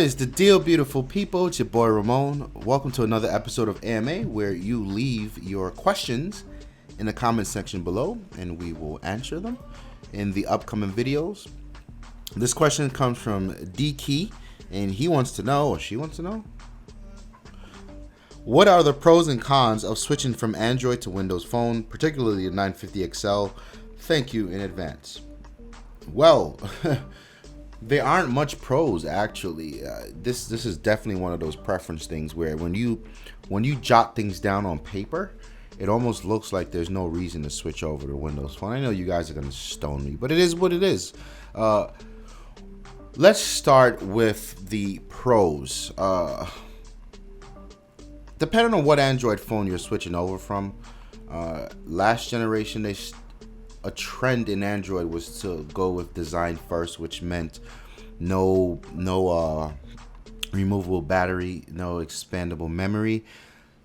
is the deal, beautiful people? It's your boy Ramon. Welcome to another episode of AMA, where you leave your questions in the comment section below and we will answer them in the upcoming videos. This question comes from DeeKei, and he wants to know, or she wants to know, what are the pros and cons of switching from Android to Windows Phone, particularly the 950 XL? Thank you in advance. Well, there aren't much pros actually. This is definitely one of those preference things where when you jot things down on paper, it almost looks like there's no reason to switch over to Windows Phone. I know you guys are gonna stone me, but it is what it is. Let's start with the pros. Depending on what Android phone you're switching over from, last generation a trend in Android was to go with design first, which meant no removable battery, no expandable memory.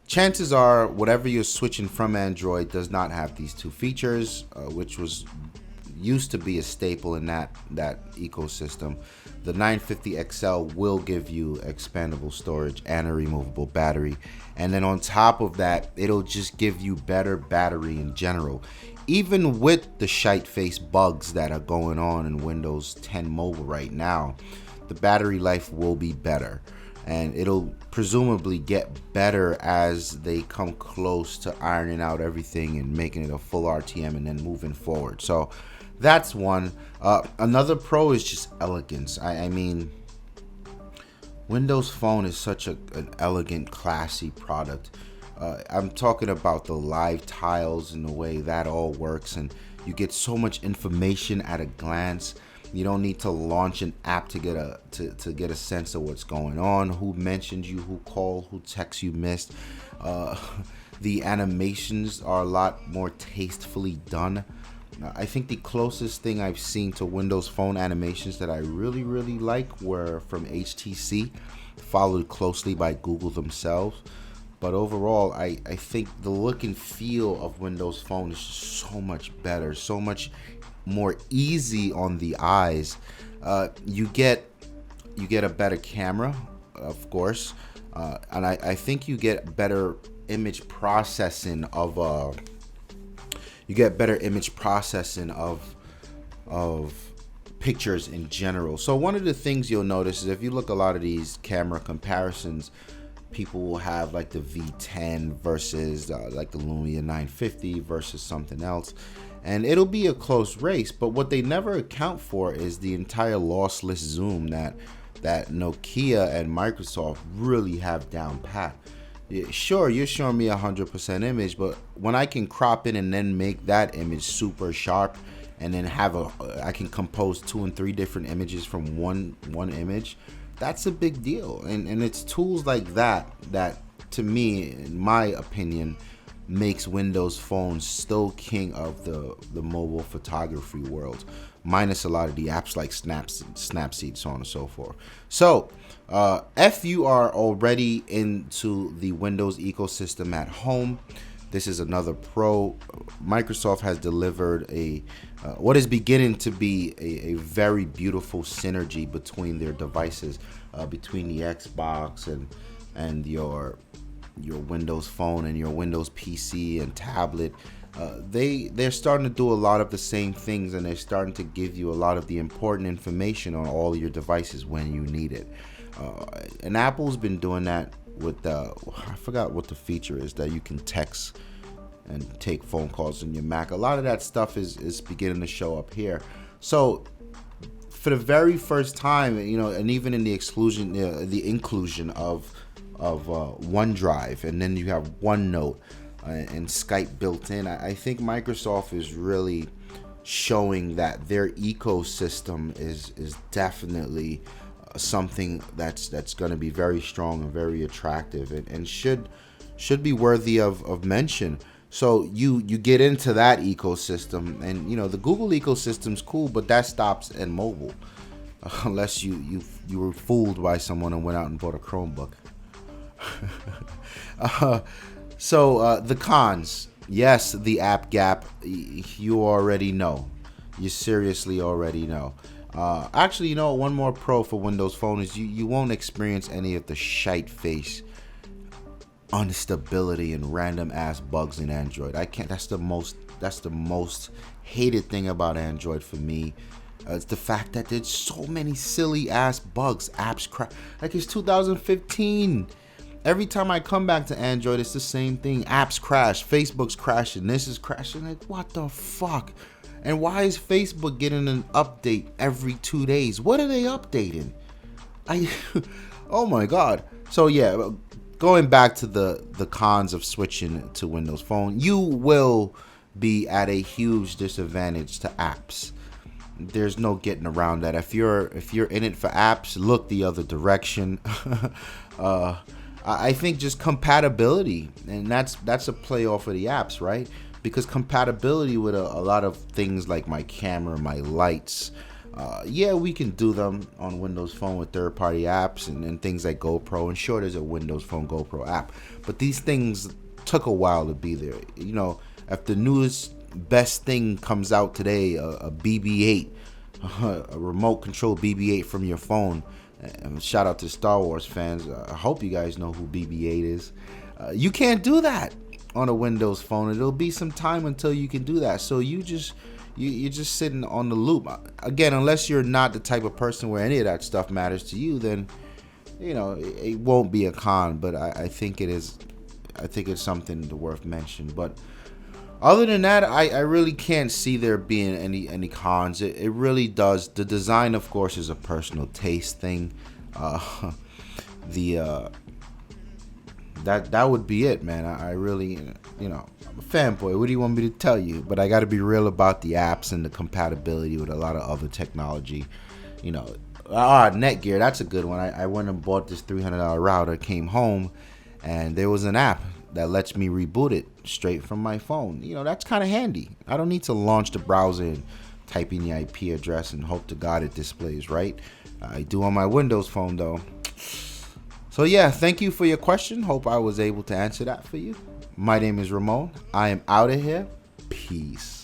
Chances are whatever you're switching from Android does not have these two features, which used to be a staple in that ecosystem. The 950 XL will give you expandable storage and a removable battery, and then on top of that, it'll just give you better battery in general. Even with the shite face bugs that are going on in Windows 10 Mobile right now, the battery life will be better, and it'll presumably get better as they come close to ironing out everything and making it a full RTM and then moving forward. So that's one. Another pro is just elegance. I mean, Windows Phone is such an elegant, classy product. I'm talking about the live tiles and the way that all works, and you get so much information at a glance. You don't need to launch an app to get a sense of what's going on, who mentioned you, who called, who text you missed. The animations are a lot more tastefully done. I think the closest thing I've seen to Windows Phone animations that I really like were from HTC, followed closely by Google themselves. But overall, I think the look and feel of Windows Phone is so much better, so much more easy on the eyes. You get a better camera, of course, and I think you get better image processing of pictures in general. So one of the things you'll notice is if you look a lot of these camera comparisons, people will have like the V10 versus like the Lumia 950 versus something else, and it'll be a close race. But what they never account for is the entire lossless zoom that Nokia and Microsoft really have down pat. Sure, you're showing me 100% image, but when I can crop in and then make that image super sharp, and then I can compose 2 and 3 different images from one image, that's a big deal. And it's tools like that to me, in my opinion, makes Windows Phone still king of the mobile photography world, minus a lot of the apps like Snapseed, so on and so forth. So if you are already into the Windows ecosystem at home, this is another pro. Microsoft has delivered what is beginning to be a very beautiful synergy between their devices, between the Xbox and your Windows Phone and your Windows PC and tablet. They're starting to do a lot of the same things, and they're starting to give you a lot of the important information on all your devices when you need it. And Apple's been doing that with I forgot what the feature is that you can text and take phone calls on your Mac. A lot of that stuff is beginning to show up here. So for the very first time, and even in the inclusion of OneDrive, and then you have OneNote and Skype built in, I think Microsoft is really showing that their ecosystem is definitely something that's going to be very strong and very attractive, and should be worthy of mention. So you get into that ecosystem, and the Google ecosystem's cool, but that stops in mobile, unless you were fooled by someone and went out and bought a Chromebook. So the cons, yes, the app gap, you already know. You seriously already know. Actually, one more pro for Windows Phone is you won't experience any of the shite face instability and random ass bugs in Android. I can't. That's the most hated thing about Android for me. It's the fact that there's so many silly ass bugs. Apps crash. Like it's 2015. Every time I come back to Android, it's the same thing. Apps crash. Facebook's crashing. This is crashing. Like what the fuck? And why is Facebook getting an update every 2 days? What are they updating? Oh my god. So yeah, going back to the cons of switching to Windows Phone, you will be at a huge disadvantage to apps. There's no getting around that. If you're in it for apps, look the other direction. I think just compatibility, and that's a play off of the apps, right? Because compatibility with a lot of things like my camera, my lights, yeah, we can do them on Windows Phone with third-party apps and things like GoPro. And sure, there's a Windows Phone GoPro app, but these things took a while to be there. If the newest best thing comes out today, a BB-8, a remote control BB-8 from your phone. And shout out to Star Wars fans. I hope you guys know who BB-8 is. You can't do that on a Windows Phone. It'll be some time until you can do that. So you're just sitting on the loop. Again, unless you're not the type of person where any of that stuff matters to you, then it won't be a con. But I think it is. I think it's something worth mentioning. But other than that, I really can't see there being any cons. It really does. The design, of course, is a personal taste thing. That would be it, man. I really, I'm a fanboy. What do you want me to tell you? But I got to be real about the apps and the compatibility with a lot of other technology. Netgear, that's a good one. I went and bought this $300 router, came home, and there was an app that lets me reboot it straight from my phone. That's kind of handy. I don't need to launch the browser and type in the IP address and hope to God it displays, right? I do on my Windows Phone, though. So yeah, thank you for your question. Hope I was able to answer that for you. My name is Ramon. I am out of here. Peace.